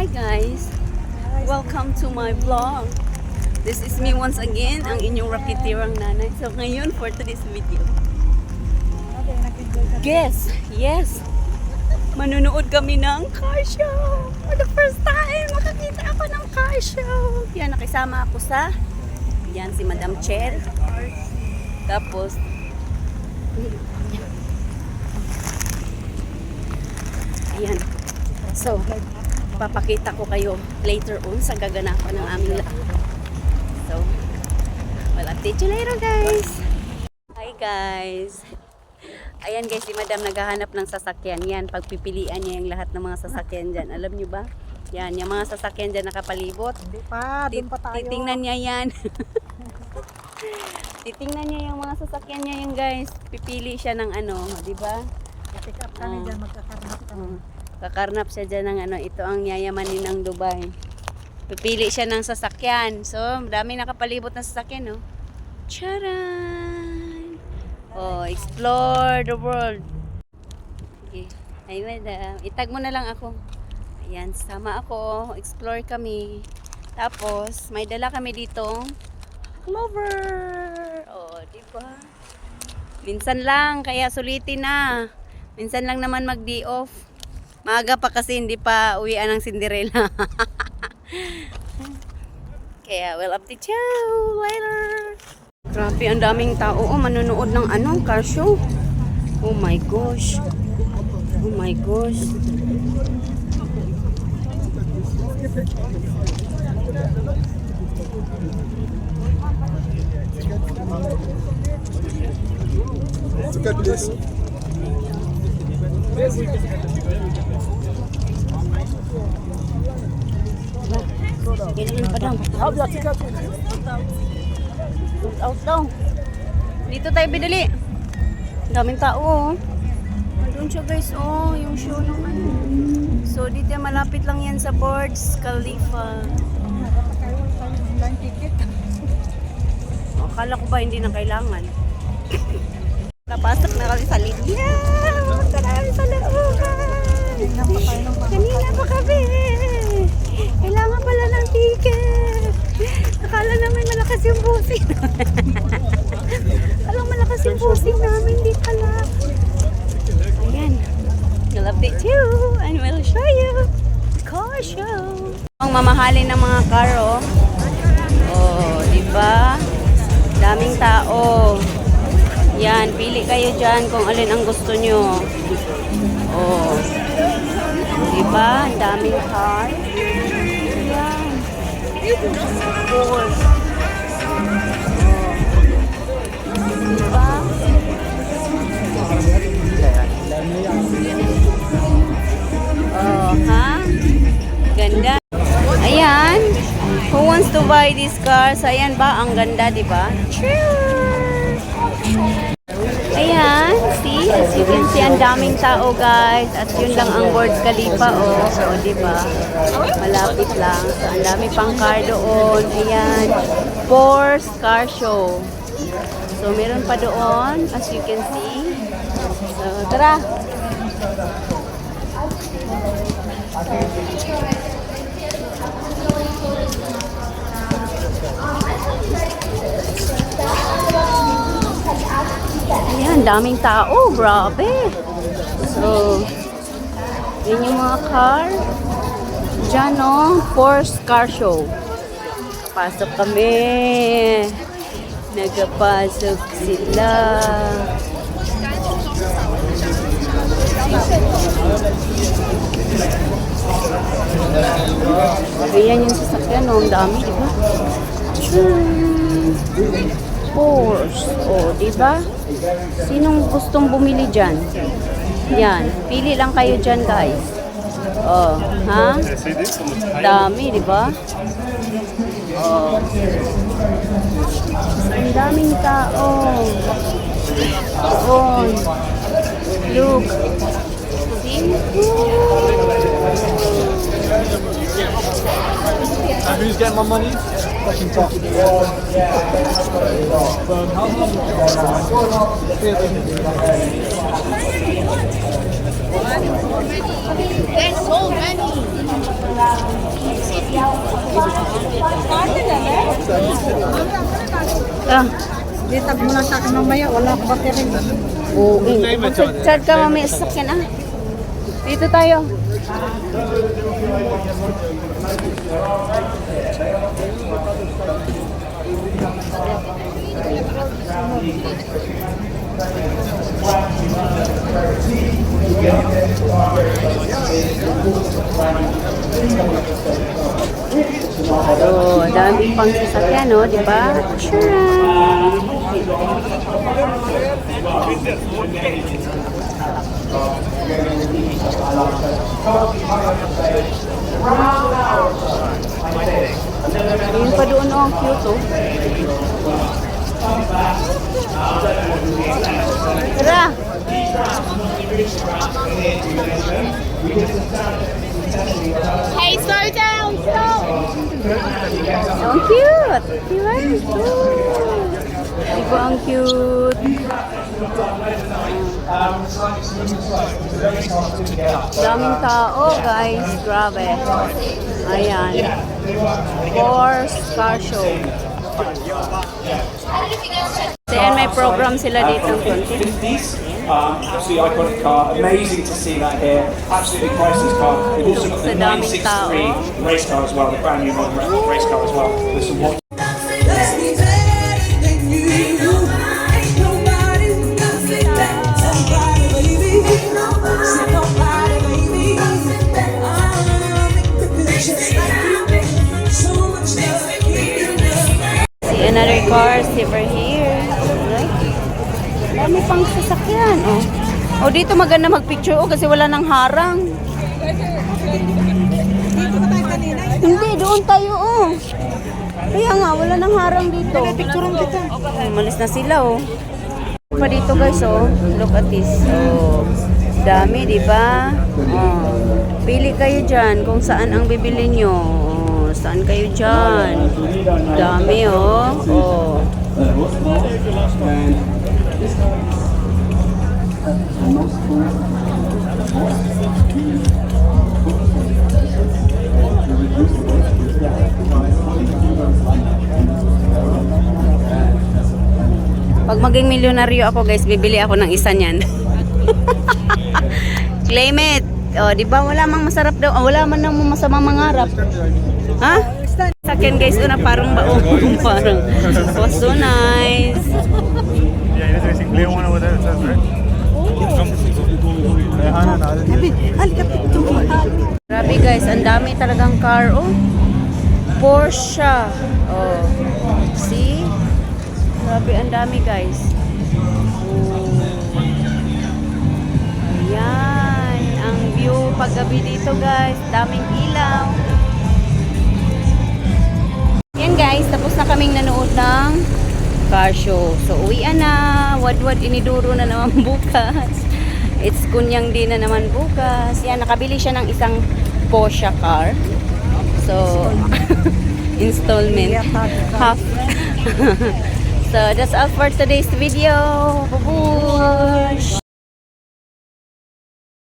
Hi guys! Welcome to my vlog. This is me once again, ang inyong rakitirang nanay. So ngayon, for today's video. Guess! Yes! Manunood kami ng car show! For the first time, makakita ako ng car show! Yan, nakisama ako sa yan, si Madam Cher. Tapos ayan. So, papakita ko kayo later on sa gaganapan ng aming lahat. So, well, update you later guys. Hi guys. Ayan guys, si Madam naghahanap ng sasakyan. Yan, pagpipilian niya yung lahat ng mga sasakyan dyan. Alam nyo ba? Yan, yung mga sasakyan dyan nakapalibot. Hindi pa, doon pa tayo. Titingnan niya yan. Titingnan niya yung mga sasakyan niya yung guys. Pipili siya ng ano, di ba? Pick up kami dyan, magkakarnap kami. Kakarnap siya dyan ng ano, ito ang yayamanin ng Dubai. Pipili siya ng sasakyan. So, dami nakapalibot na sasakyan, no? Charan! Oh, explore the world. Okay. Ay, Madam. Itag mo na lang ako. Ayan, sama ako. Explore kami. Tapos, may dala kami ditong clover. Oh, diba? Minsan lang, kaya sulitin na. Minsan lang naman mag-day off. Maaga pa kasi hindi pa uwian ng Cinderella. Kaya, we'll update you later. Grabe, ang daming tao. Oh, manonood ng ano, car show. Oh my gosh. Oh my gosh. Look at this. Ganyan pa daw. Out daw. Dito tayo bidali. Daming tao. Doon siya guys. Oh, yung show ng ano. So dito malapit lang yan sa Burj Khalifa. Oh, akala ko ba hindi na kailangan. Napasok na kami sa linya. Punta na kami sa looban. Kanina pa kami. Kailangan pala ng ticket. Akala namin malakas yung busing. Alam malakas yung busing namin. Hindi pala. Ayan. We'll update you and we'll show you the car show. Ang mamahalin ng mga car, oh. Oh, diba? Daming tao. Yan, pili kayo dyan kung alin ang gusto nyo. Oh. Diba? Ang daming car. Yan. Of course. Oh. Diba? Oh, ha? Ganda. Ayan. Who wants to buy this car? So, ayan ba? Ang ganda, diba? Ayan, see? As you can see, ang daming tao guys. At yun lang ang Burj Khalifa, oh. O, diba? Malapit lang. So, ang dami pang car doon. Ayan. Porsche car show. So, meron pa doon, as you can see. So, tara! Ayan, daming tao. Grabe. So, yun yung mga car. Diyan, no? Porsche car show. Pasok kami. Nagapasok sila. Ayan yung sasakyan, no? Ang dami, diba? Porsche. O, diba? Sinong gustong bumili dyan? Yan. Pili lang kayo dyan, guys. Oh, ha? Dami, diba? Oh. Ang daming tao. Oh. Look. See? Who's getting my money? Fucking top. There's so many. Ah, Ditag mo lang sa akin mamaya, wala akong battery. oo. Chat ka mamaya sa sakyan ah. Dito tayo. So, dami pang sasakyan, no? Di ba? Sure. Yung pa doon, oh, ang cute, oh. Tara! Hey, slow down! Stop! So ang cute! Diba? Diba ang cute? Daming tao, guys. Grabe. Ayan. Force car show. Ayan, may program sila dito. Absolutely iconic car, amazing to see that here. Absolutely priceless car. We've also got the 963 race car as well, the brand new modern race car as well. There's some watch. See another car over here. Dami pang sasakyan, oh. Oh, dito maganda magpicture, oh, kasi wala nang harang. Hindi, doon tayo, oh. Kaya nga, wala nang harang dito. Picturean kita. Malis na sila, oh. Pa dito, guys, oh. Look at this. Oh. Dami, di ba? Oh. Pili kayo dyan kung saan ang bibili nyo. Oh, saan kayo dyan? Dami, oh. Oh. Pag maging milyonaryo ako, guys, bibili ako ng isa niyan. Claim it. Oh, di ba wala mang masarap daw. Oh, wala man nang masamang mangarap. Ha? Sakin, guys, una parang baong parang. Oh, so nice. Yeah, that's everything. Clear one over there, it says, right? Grabe, guys, ang dami talagang car, oh. Porsche. Oh. See? Grabe, ang dami, guys. Oh. Ayan. Ang view paggabi dito, guys. Daming ilaw. Yan, guys. Tapos na kaming nanood ng car show. So, uwian na. Wadwad iniduro na naman bukas. It's kunyang din na naman bukas. Yan, nakabili siya ng isang Porsche car. So, installment. Half. So, that's all for today's video. Babush!